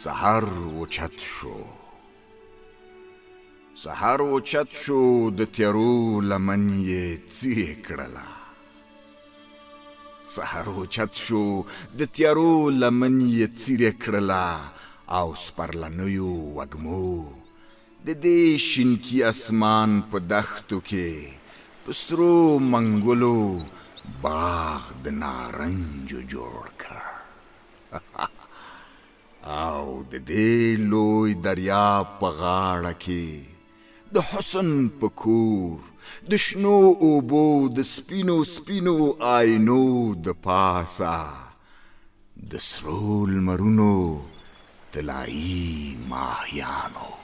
سحر اوچت شو سحر اوچت شو د تیارو لمن یې څیرې کړله سحر اوچت شو د تیارو لمن یې څیرې کړله او سپرلنیو وږمو د دې شینکي اسمان په دښتو کې په سرو منګلو باغ د نارنجو جوړ کړ او د دې لوی دریاب په غاړه کې د حسن په کور د شنو اوبو د سپینو سپینو آینو د پاسه د سرو لمرونو طلایي ماهیانو